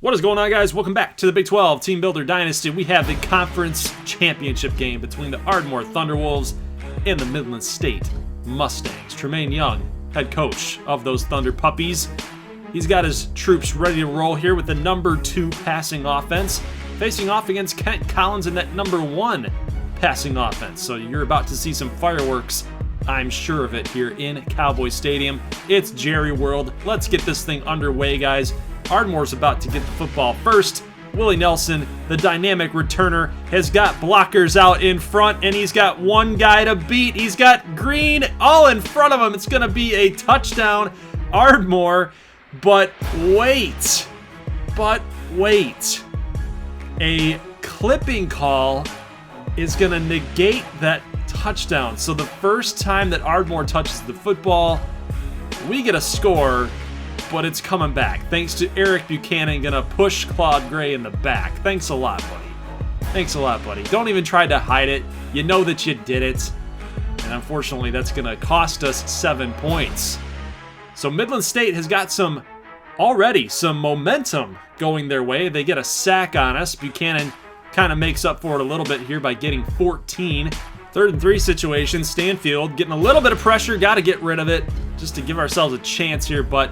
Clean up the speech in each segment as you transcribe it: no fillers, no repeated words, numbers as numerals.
What is going on, guys? Welcome back to the Big 12 Team Builder Dynasty. We have the conference championship game between the Ardmore Thunderwolves and the Midland State Mustangs. Tremaine Young, head coach of those Thunder Puppies. He's got his troops ready to roll here with the number 2 passing offense, facing off against Kent Collins in that number 1 passing offense. So you're about to see some fireworks, I'm sure of it, here in Cowboy Stadium. It's Jerry World. Let's get this thing underway, guys. Ardmore's about to get the football first. Willie Nelson, the dynamic returner, has got blockers out in front, and he's got one guy to beat. He's got Green all in front of him. It's going to be a touchdown, Ardmore. But wait. A clipping call is going to negate that touchdown. So the first time that Ardmore touches the football, we get a score, but it's coming back. Thanks to Eric Buchanan, gonna push Claude Gray in the back. Thanks a lot, buddy. Don't even try to hide it. You know that you did it. And unfortunately, that's gonna cost us 7 points. So Midland State has got some momentum going their way. They get a sack on us. Buchanan kind of makes up for it a little bit here by getting 14. 3rd and 3 situation. Stanfield getting a little bit of pressure. Got to get rid of it just to give ourselves a chance here, but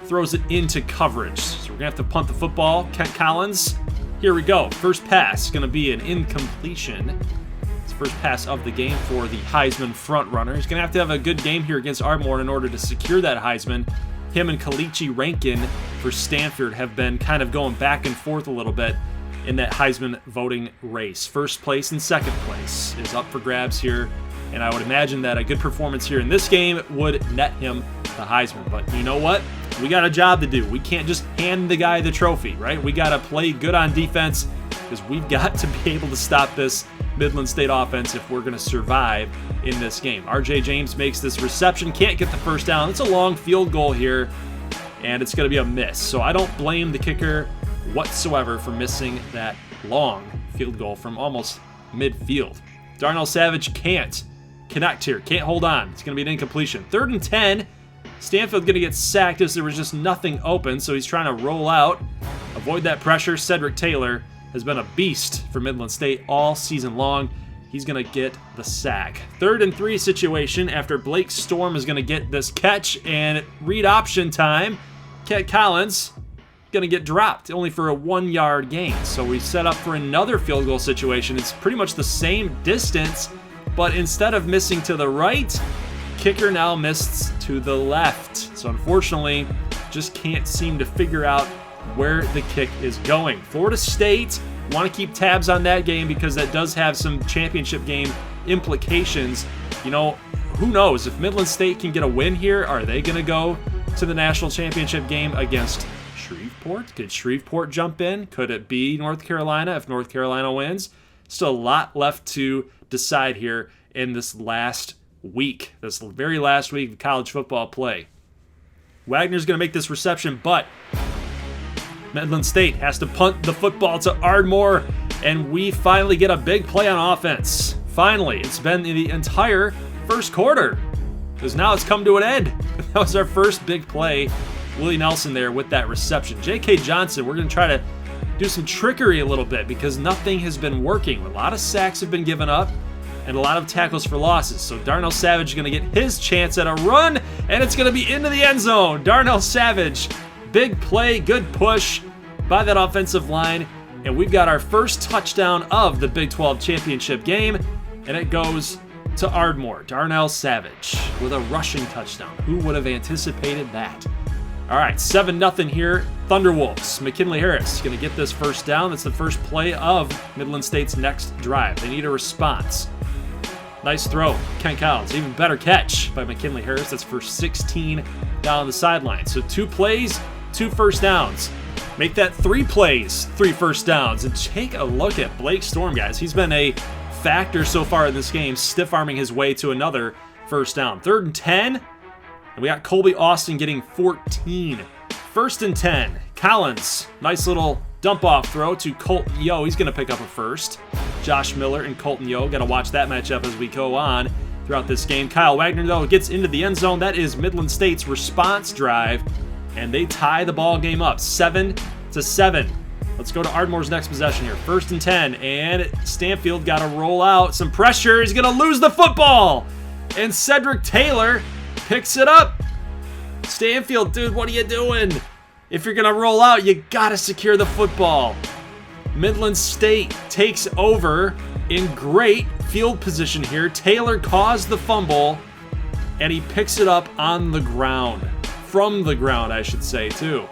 throws it into coverage. So we're going to have to punt the football. Kent Collins, here we go. First pass, going to be an incompletion. It's the first pass of the game for the Heisman frontrunner. He's going to have a good game here against Ardmore in order to secure that Heisman. Him and Kalichi Rankin for Stanford have been kind of going back and forth a little bit in that Heisman voting race. First place and second place is up for grabs here, and I would imagine that a good performance here in this game would net him the Heisman. But you know what? We got a job to do. We can't just hand the guy the trophy, right? We got to play good on defense because we've got to be able to stop this Midland State offense if we're going to survive in this game. RJ James makes this reception, can't get the first down. It's a long field goal here, and it's going to be a miss. So I don't blame the kicker whatsoever for missing that long field goal from almost midfield. Darnell Savage can't connect here, can't hold on. It's going to be an incompletion. 3rd and 10. Stanfield going to get sacked as there was just nothing open, so he's trying to roll out, avoid that pressure. Cedric Taylor has been a beast for Midland State all season long. He's going to get the sack. 3rd and 3 situation after Blake Storm is going to get this catch, and read option time. Kent Collins going to get dropped only for a 1-yard gain. So we set up for another field goal situation. It's pretty much the same distance, but instead of missing to the right, kicker now missed to the left. So unfortunately, just can't seem to figure out where the kick is going. Florida State, want to keep tabs on that game because that does have some championship game implications. You know, who knows? If Midland State can get a win here, are they going to go to the national championship game against Shreveport? Could Shreveport jump in? Could it be North Carolina if North Carolina wins? Still a lot left to decide here in this last week, this very last week of college football play. Wagner's going to make this reception, but Midland State has to punt the football to Ardmore, and we finally get a big play on offense. Finally, it's been the entire first quarter, because now it's come to an end. That was our first big play. Willie Nelson there with that reception. J.K. Johnson, we're going to try to do some trickery a little bit because nothing has been working. A lot of sacks have been given up and a lot of tackles for losses. So Darnell Savage is going to get his chance at a run, and it's going to be into the end zone. Darnell Savage, big play, good push by that offensive line, and we've got our first touchdown of the Big 12 championship game, and it goes to Ardmore. Darnell Savage with a rushing touchdown. Who would have anticipated that? All right, 7-0 here. Thunderwolves. McKinley Harris going to get this first down. That's the first play of Midland State's next drive. They need a response. Nice throw, Kent Collins. Even better catch by McKinley Harris. That's for 16 down the sideline. So 2 plays, 2 first downs. Make that 3 plays, 3 first downs. And take a look at Blake Storm, guys. He's been a factor so far in this game, stiff-arming his way to another first down. 3rd and 10. And we got Colby Austin getting 14. 1st and 10. Collins, nice little dump-off throw to Colton Yo. He's going to pick up a first. Josh Miller and Colton Yo. Got to watch that matchup as we go on throughout this game. Kyle Wagner, though, gets into the end zone. That is Midland State's response drive, and they tie the ball game up 7-7. to 7. Let's go to Ardmore's next possession here. 1st and 10, and Stanfield got to roll out. Some pressure. He's going to lose the football. And Cedric Taylor picks it up. Stanfield, dude, what are you doing? If you're going to roll out, you got to secure the football. Midland State takes over in great field position here. Taylor caused the fumble, and he picks it up on the ground. From the ground, I should say, too.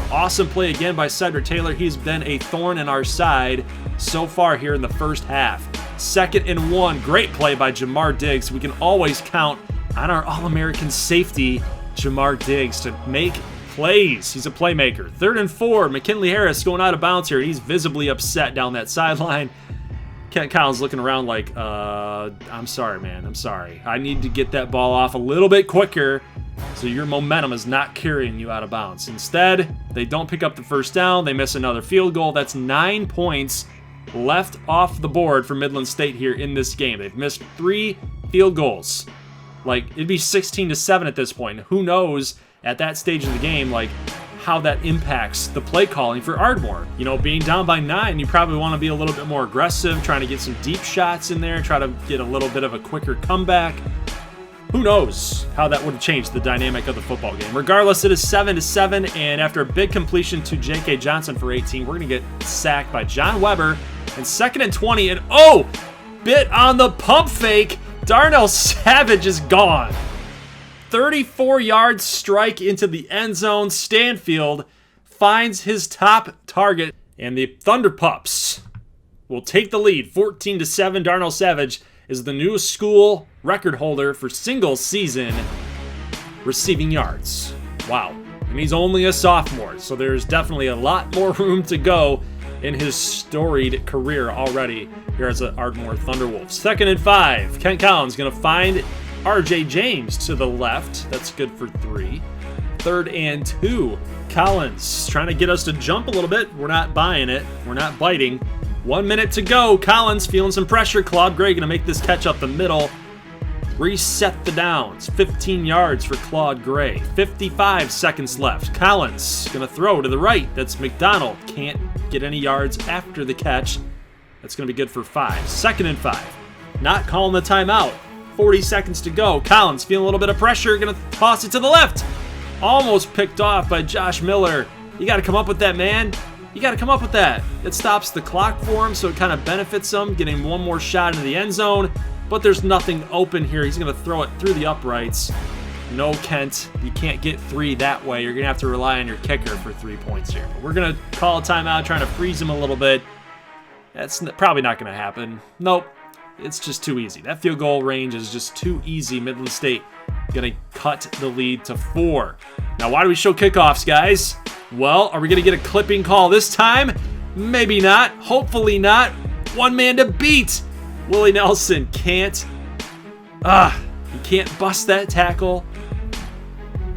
Awesome play again by Cedric Taylor. He's been a thorn in our side so far here in the first half. 2nd and 1. Great play by Jamar Diggs. We can always count on our All-American safety, Jamar Diggs, to make plays. He's a playmaker. 3rd and 4. McKinley Harris going out of bounds here. He's visibly upset down that sideline. Kent Collins looking around like, I'm sorry, man. I'm sorry. I need to get that ball off a little bit quicker so your momentum is not carrying you out of bounds. Instead, they don't pick up the first down. They miss another field goal. That's 9 points left off the board for Midland State here in this game. They've missed 3 field goals. Like, it'd be 16 to 7 at this point. Who knows at that stage of the game, like, how that impacts the play calling for Ardmore. You know, being down by 9, you probably want to be a little bit more aggressive, trying to get some deep shots in there, try to get a little bit of a quicker comeback. Who knows how that would have changed the dynamic of the football game. Regardless, it is 7 to 7, and after a big completion to J.K. Johnson for 18, we're going to get sacked by John Weber. And 2nd and 20, and oh, bit on the pump fake. Darnell Savage is gone. 34-yard strike into the end zone. Stanfield finds his top target, and the Thunder Pups will take the lead 14 to 7. Darnell Savage is the new school record holder for single season receiving yards. Wow. And he's only a sophomore, so there's definitely a lot more room to go in his storied career already here as an Ardmore Thunderwolves. 2nd and 5. Kent Collins going to find R.J. James to the left. That's good for 3. 3rd and 2. Collins trying to get us to jump a little bit. We're not buying it. We're not biting. 1 minute to go. Collins feeling some pressure. Claude Gray going to make this catch up the middle. Reset the downs. 15 yards for Claude Gray. 55 seconds left. Collins going to throw to the right. That's McDonald. Can't get any yards after the catch. That's going to be good for 5. 2nd and 5. Not calling the timeout. 40 seconds to go. Collins feeling a little bit of pressure. Going to toss it to the left. Almost picked off by Josh Miller. You got to come up with that, man. You got to come up with that. It stops the clock for him, so it kind of benefits him, getting one more shot into the end zone. But there's nothing open here. He's going to throw it through the uprights. No, Kent. You can't get 3 that way. You're going to have to rely on your kicker for 3 points here. But we're going to call a timeout, trying to freeze him a little bit. That's probably not going to happen. Nope. It's just too easy. That field goal range is just too easy. Midland State going to cut the lead to 4. Now, why do we show kickoffs, guys? Well, are we going to get a clipping call this time? Maybe not. Hopefully not. One man to beat. Willie Nelson can't. He can't bust that tackle.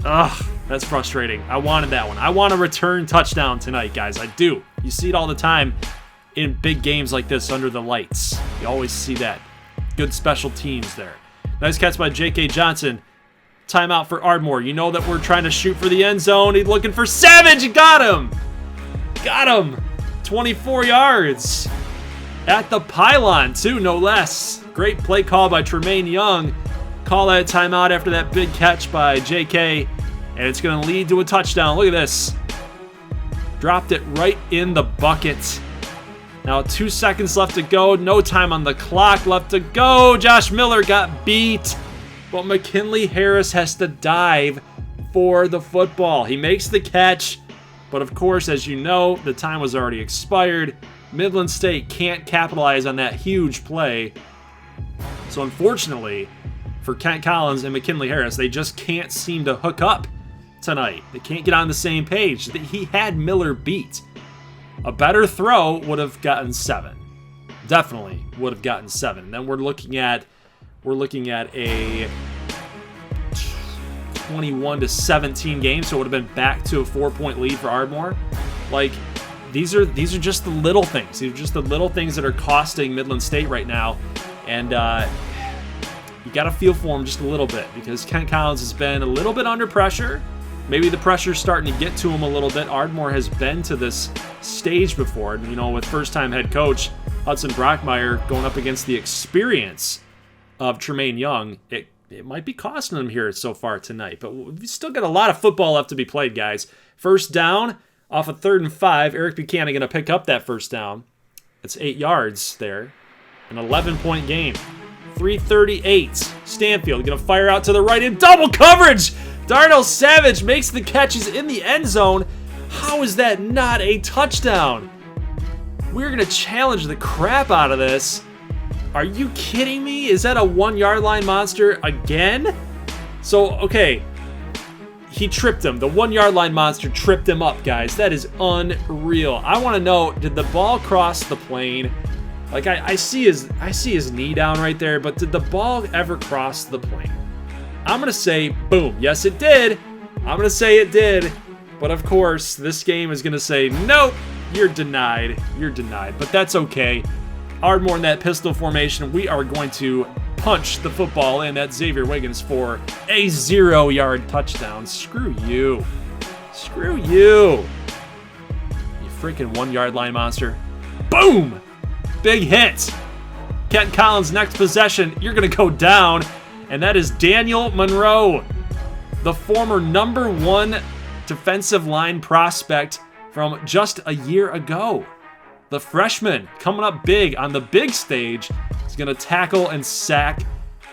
That's frustrating. I wanted that one. I want a return touchdown tonight, guys. I do. You see it all the time in big games like this under the lights. You always see that. Good special teams there. Nice catch by J.K. Johnson. Timeout for Ardmore. You know that we're trying to shoot for the end zone. He's looking for Savage. Got him. Got him. 24 yards. At the pylon, too, no less. Great play call by Tremaine Young. Call that timeout after that big catch by J.K. And it's going to lead to a touchdown. Look at this. Dropped it right in the bucket. Now 2 seconds left to go. No time on the clock left to go. Josh Miller got beat. But McKinley Harris has to dive for the football. He makes the catch. But of course, as you know, the time was already expired. Midland State can't capitalize on that huge play. So unfortunately, for Kent Collins and McKinley Harris, they just can't seem to hook up tonight. They can't get on the same page. He had Miller beat. A better throw would have gotten 7. Definitely would have gotten 7. And then we're looking at a 21 to 17 game, so it would have been back to a 4-point lead for Ardmore. Like, these are just the little things. These are just the little things that are costing Midland State right now. And you got to feel for him just a little bit, because Kent Collins has been a little bit under pressure. Maybe the pressure's starting to get to him a little bit. Ardmore has been to this stage before, you know, with first-time head coach Hudson Brockmeyer going up against the experience of Tremaine Young. It might be costing him here so far tonight, but we've still got a lot of football left to be played, guys. First down off of 3rd and 5. Eric Buchanan going to pick up that first down. It's 8 yards there. An 11-point game. 3:38. Stanfield going to fire out to the right in double coverage. Darnell Savage makes the catches in the end zone. How is that not a touchdown? We're going to challenge the crap out of this. Are you kidding me? Is that a 1-yard line monster again? So, okay. He tripped him. The 1-yard line monster tripped him up, guys. That is unreal. I want to know, did the ball cross the plane? Like, I see his knee down right there, but did the ball ever cross the plane? I'm going to say, boom. Yes, it did. I'm going to say it did. But, of course, this game is going to say, nope, you're denied. You're denied. But that's okay. Ardmore in that pistol formation. We are going to punch the football in at Xavier Wiggins for a 0-yard touchdown. Screw you. Screw you. You freaking 1-yard line monster. Boom! Big hit. Kent Collins' next possession. You're going to go down. And that is Daniel Monroe, the former #1 defensive line prospect from just a year ago. The freshman coming up big on the big stage is going to tackle and sack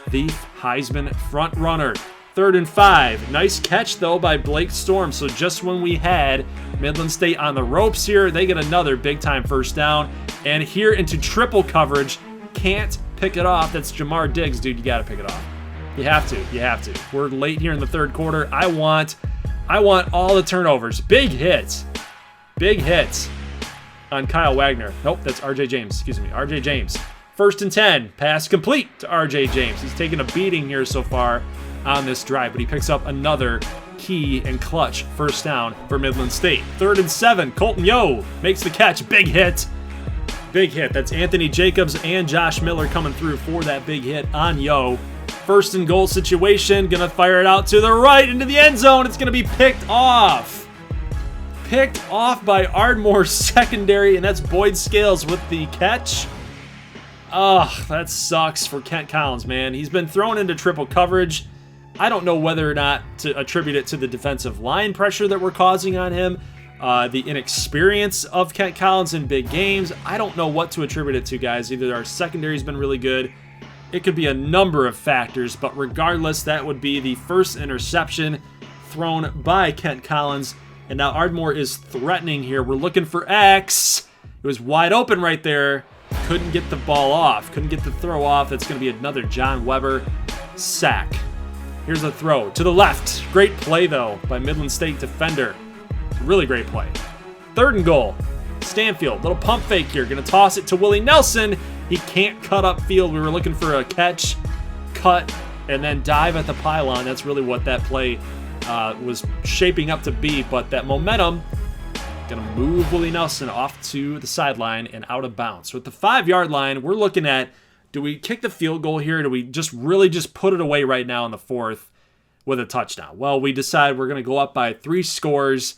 the Heisman front runner. 3rd and 5. Nice catch, though, by Blake Storm. So just when we had Midland State on the ropes here, they get another big-time first down. And here into triple coverage. Can't pick it off. That's Jamar Diggs, dude. You got to pick it off. You have to. You have to. We're late here in the 3rd quarter. I want all the turnovers. Big hits. Big hits on Kyle Wagner. Nope, that's RJ James. Excuse me, RJ James. 1st and 10. Pass complete to RJ James. He's taken a beating here so far on this drive, but he picks up another key and clutch first down for Midland State. 3rd and 7. Colton Yo makes the catch. Big hit. Big hit. That's Anthony Jacobs and Josh Miller coming through for that big hit on Yo. 1st and goal situation. Gonna fire it out to the right into the end zone. It's gonna be picked off. Picked off by Ardmore's secondary, and that's Boyd Scales with the catch. Ugh, that sucks for Kent Collins, man. He's been thrown into triple coverage. I don't know whether or not to attribute it to the defensive line pressure that we're causing on him, the inexperience of Kent Collins in big games. I don't know what to attribute it to, guys. Either our secondary's been really good. It could be a number of factors, but regardless, that would be the first interception thrown by Kent Collins. And now Ardmore is threatening here. We're looking for X. It was wide open right there. Couldn't get the ball off. Couldn't get the throw off. That's going to be another John Weber sack. Here's a throw to the left. Great play, though, by Midland State defender. Really great play. 3rd and goal. Stanfield, little pump fake here. Going to toss it to Willie Nelson. He can't cut upfield. We were looking for a catch, cut, and then dive at the pylon. That's really what that play was shaping up to be. But that momentum, going to move Willie Nelson off to the sideline and out of bounds. So at the 5-yard line, we're looking at, do we kick the field goal here? Or do we just really just put it away right now in the 4th with a touchdown? Well, we decide we're going to go up by 3 scores.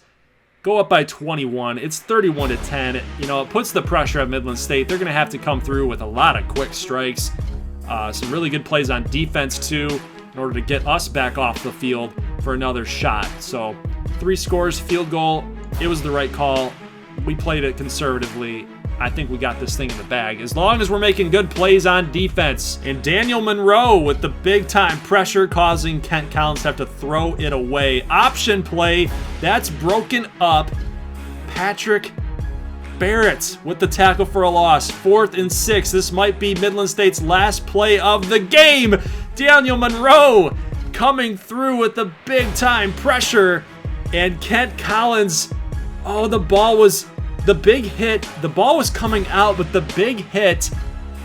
Go up by 21. It's 31-10. You know, it puts the pressure at Midland State. They're going to have to come through with a lot of quick strikes. Some really good plays on defense, too, in order to get us back off the field for another shot. So 3 scores, field goal. It was the right call. We played it conservatively. I think we got this thing in the bag, as long as we're making good plays on defense. And Daniel Monroe with the big-time pressure, causing Kent Collins to have to throw it away. Option play, that's broken up. Patrick Barrett with the tackle for a loss. 4th and 6. This might be Midland State's last play of the game. Daniel Monroe coming through with the big-time pressure. And Kent Collins, oh, the ball was... The big hit, the ball was coming out, but the big hit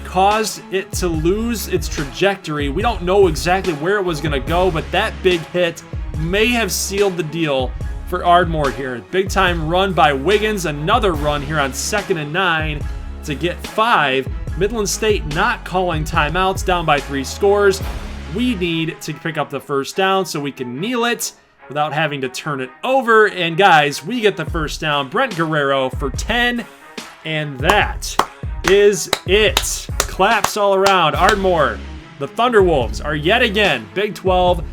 caused it to lose its trajectory. We don't know exactly where it was going to go, but that big hit may have sealed the deal for Ardmore here. Big time run by Wiggins, another run here on 2nd and 9 to get 5. Midland State not calling timeouts, down by 3 scores. We need to pick up the first down so we can kneel it without having to turn it over. And guys, we get the first down. Brent Guerrero for 10. And that is it. Claps all around. Ardmore, the Thunderwolves are yet again Big 12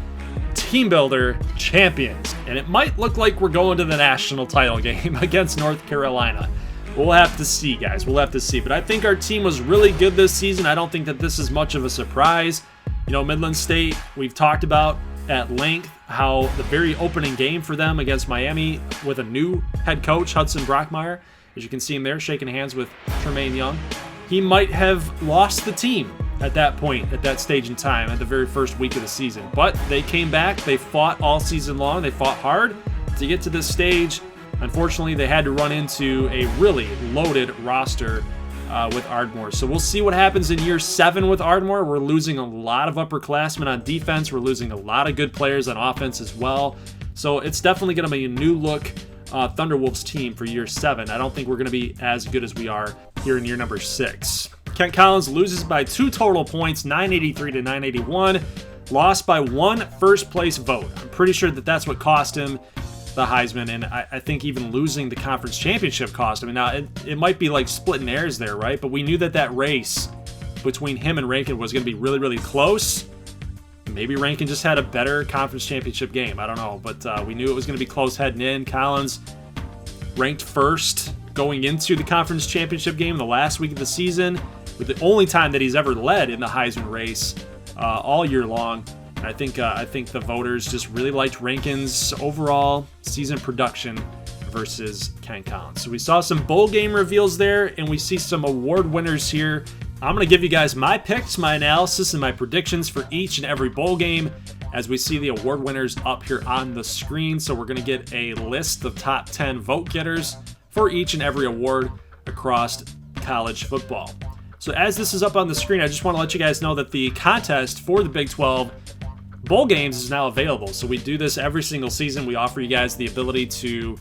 Team Builder champions. And it might look like we're going to the national title game against North Carolina. We'll have to see, guys. We'll have to see. But I think our team was really good this season. I don't think that this is much of a surprise. You know, Midland State, we've talked about at length how the very opening game for them against Miami with a new head coach, Hudson Brockmeyer, as you can see him there shaking hands with Tremaine Young, he might have lost the team at that point, at that stage in time, at the very first week of the season. But they came back. They fought all season long. They fought hard to get to this stage. Unfortunately, they had to run into a really loaded roster with Ardmore. So we'll see what happens in year 7 with Ardmore. We're losing a lot of upperclassmen on defense. We're losing a lot of good players on offense as well. So it's definitely going to be a new look Thunderwolves team for year 7. I don't think we're going to be as good as we are here in year number 6. Kent Collins loses by 2 total points, 983 to 981. Lost by 1 first place vote. I'm pretty sure that that's what cost him the Heisman, and I think even losing the conference championship cost him. Now, it might be like splitting hairs there, right? But we knew that that race between him and Rankin was going to be really, really close. Maybe Rankin just had a better conference championship game. I don't know, but we knew it was going to be close heading in. Collins ranked first going into the conference championship game the last week of the season, with the only time that he's ever led in the Heisman race all year long. I think the voters just really liked Rankin's overall season production versus Kent Collins. So we saw some bowl game reveals there, and we see some award winners here. I'm going to give you guys my picks, my analysis, and my predictions for each and every bowl game as we see the award winners up here on the screen. So we're going to get a list of top 10 vote getters for each and every award across college football. So as this is up on the screen, I just want to let you guys know that the contest for the Big 12 Bowl games is now available. So we do this every single season. We offer you guys the ability to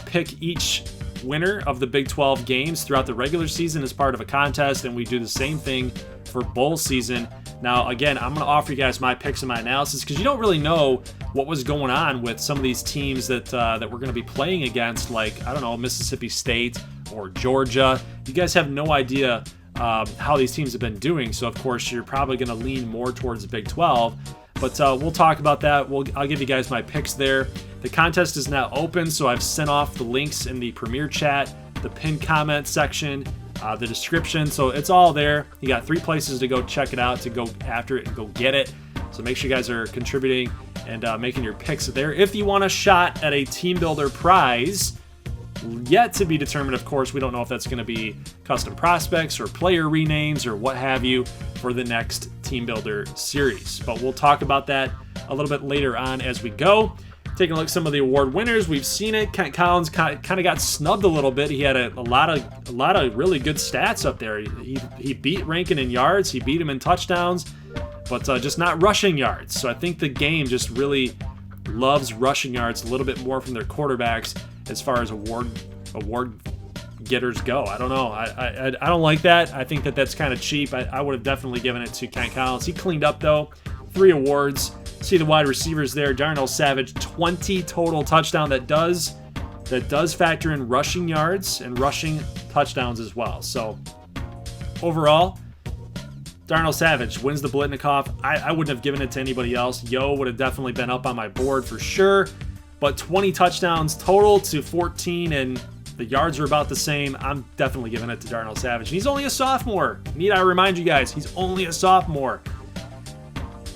pick each winner of the Big 12 games throughout the regular season as part of a contest, and we do the same thing for bowl season. Now, again, I'm going to offer you guys my picks and my analysis because you don't really know what was going on with some of these teams that we're going to be playing against, like, I don't know, Mississippi State or Georgia. You guys have no idea how these teams have been doing, so of course you're probably going to lean more towards the Big 12. But we'll talk about that. I'll give you guys my picks there. The contest is now open, so I've sent off the links in the Premier chat, the pinned comment section, the description. So it's all there. You got 3 places to go check it out, to go after it and go get it. So make sure you guys are contributing and making your picks there. If you want a shot at a Team Builder prize, yet to be determined, of course. We don't know if that's going to be custom prospects or player renames or what have you for the next Team Builder series. But we'll talk about that a little bit later on as we go. Taking a look at some of the award winners, we've seen it. Kent Collins kind of got snubbed a little bit. He had a lot of really good stats up there. He beat Rankin in yards. He beat him in touchdowns, but just not rushing yards. So I think the game just really loves rushing yards a little bit more from their quarterbacks as far as award getters go. I don't know. I don't like that. I think that that's kind of cheap. I would have definitely given it to Kent Collins. He cleaned up, though. 3 awards. See the wide receivers there. Darnell Savage, 20 total touchdown. That does factor in rushing yards and rushing touchdowns as well. So overall, Darnell Savage wins the Blitnikoff. I wouldn't have given it to anybody else. Yo would have definitely been up on my board for sure. But 20 touchdowns total to 14, and the yards are about the same. I'm definitely giving it to Darnell Savage. And he's only a sophomore. Need I remind you guys, he's only a sophomore.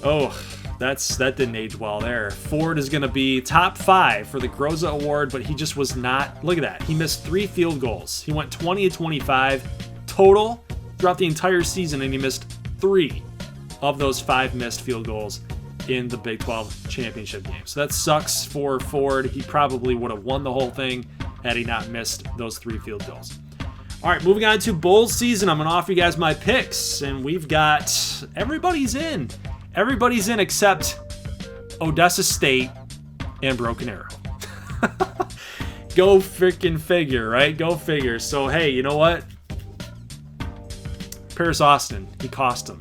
Oh, that didn't age well there. Ford is going to be top 5 for the Groza Award, but he just was not. Look at that. He missed 3 field goals. He went 20 to 25 total throughout the entire season, and he missed 3 of those 5 missed field goals in the Big 12 championship game. So that sucks for Ford. He probably would have won the whole thing had he not missed those 3 field goals. All right, moving on to bowl season. I'm going to offer you guys my picks, and we've got everybody's in. Everybody's in except Odessa State and Broken Arrow. Go freaking figure, right? Go figure. So, hey, you know what? Paris Austin, he cost him.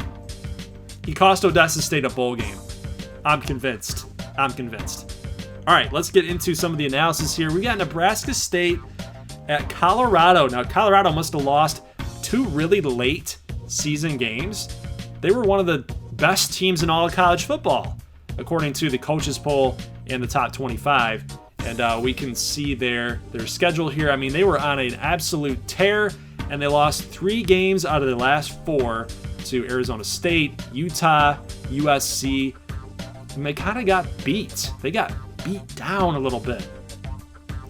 He cost Odessa State a bowl game. I'm convinced. All right, let's get into some of the analysis here. We got Nebraska State at Colorado. Now, Colorado must have lost 2 really late season games. They were one of the best teams in all of college football, according to the coaches poll and the top 25. And we can see their schedule here. I mean, they were on an absolute tear, and they lost 3 games out of their last 4 to Arizona State, Utah, USC. And they kind of got beat. They got beat down a little bit.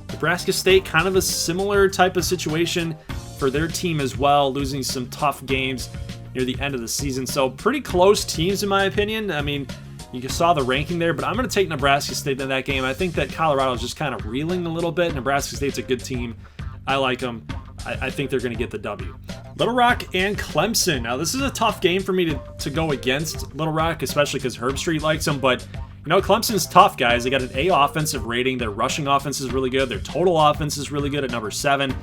Nebraska State, kind of a similar type of situation for their team as well, losing some tough games near the end of the season. So pretty close teams in my opinion. I mean, you saw the ranking there, but I'm going to take Nebraska State in that game. I think that Colorado is just kind of reeling a little bit. Nebraska State's a good team. I like them. I think they're going to get the W. Little Rock and Clemson. Now, this is a tough game for me to go against Little Rock, especially because Herb Street likes them. But, you know, Clemson's tough, guys. They got an A offensive rating. Their rushing offense is really good. Their total offense is really good at number 7.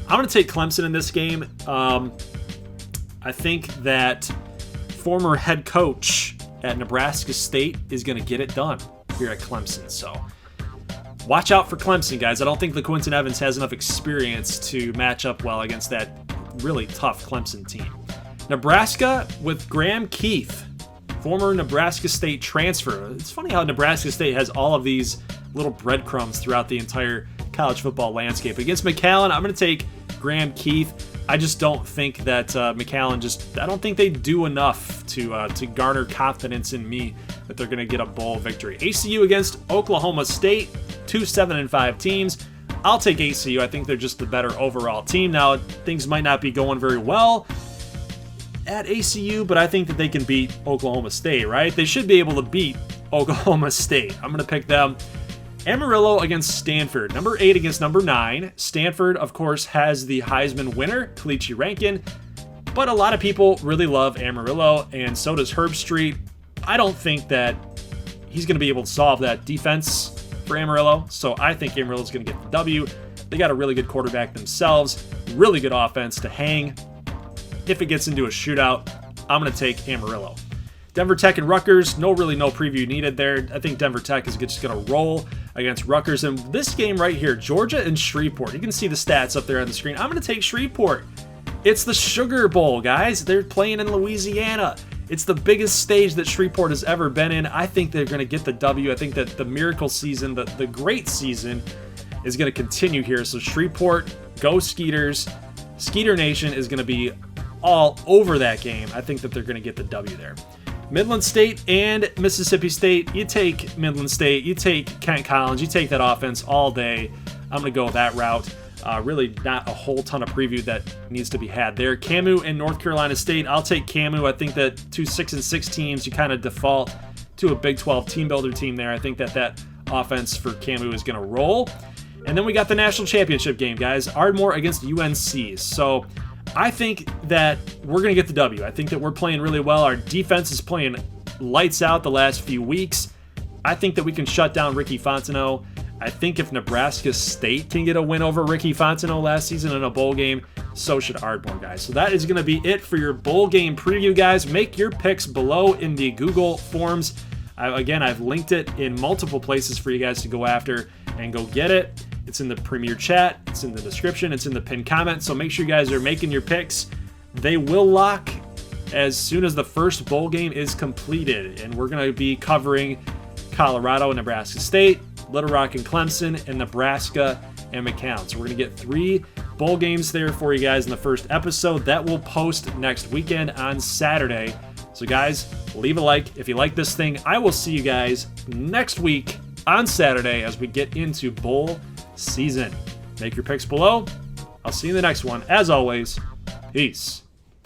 I'm going to take Clemson in this game. I think that former head coach at Nebraska State is going to get it done here at Clemson. So watch out for Clemson, guys. I don't think LaQuinton Evans has enough experience to match up well against that really tough Clemson team. Nebraska with Graham Keith, former Nebraska State transfer. It's funny how Nebraska State has all of these little breadcrumbs throughout the entire college football landscape. Against McAllen, I'm going to take Graham Keith. I just don't think that McAllen I don't think they do enough to garner confidence in me that they're going to get a bowl victory. ACU against Oklahoma State, 2 7-5 teams. I'll take ACU. I think they're just the better overall team. Now, things might not be going very well at ACU, but I think that they can beat Oklahoma State, right? They should be able to beat Oklahoma State. I'm going to pick them. Amarillo against Stanford, number 8 against number 9. Stanford, of course, has the Heisman winner, Kalichi Rankin, but a lot of people really love Amarillo, and so does Herb Street. I don't think that he's going to be able to solve that defense for Amarillo, so I think Amarillo's going to get the W. They got a really good quarterback themselves, really good offense to hang. If it gets into a shootout, I'm going to take Amarillo. Denver Tech and Rutgers, no preview needed there. I think Denver Tech is just going to roll against Rutgers. And this game right here, Georgia and Shreveport. You can see the stats up there on the screen. I'm going to take Shreveport. It's the Sugar Bowl, guys. They're playing in Louisiana. It's the biggest stage that Shreveport has ever been in. I think they're going to get the W. I think that the miracle season, the great season, is going to continue here. So Shreveport, go Skeeters. Skeeter Nation is going to be all over that game. I think that they're going to get the W there. Midland State and Mississippi State. You take Midland State, you take Kent Collins, you take that offense all day. I'm going to go that route. Really not a whole ton of preview that needs to be had there. Camu and North Carolina State. I'll take Camu. I think that 2 6-6 teams, you kind of default to a Big 12 team builder team there. I think that offense for Camu is going to roll. And then we got the national championship game, guys. Ardmore against UNC. So I think that we're going to get the W. I think that we're playing really well. Our defense is playing lights out the last few weeks. I think that we can shut down Ricky Fontenot. I think if Nebraska State can get a win over Ricky Fontenot last season in a bowl game, so should Ardmore, guys. So that is going to be it for your bowl game preview, guys. Make your picks below in the Google Forms. Again, I've linked it in multiple places for you guys to go after and go get it. It's in the Premier Chat, it's in the description, it's in the pinned comment, so make sure you guys are making your picks. They will lock as soon as the first bowl game is completed, and we're going to be covering Colorado and Nebraska State, Little Rock and Clemson, and Nebraska and McAllen. So we're going to get 3 bowl games there for you guys in the first episode. That will post next weekend on Saturday. So guys, leave a like if you like this thing. I will see you guys next week on Saturday as we get into bowl season. Make your picks below. I'll see you in the next one. As always, peace.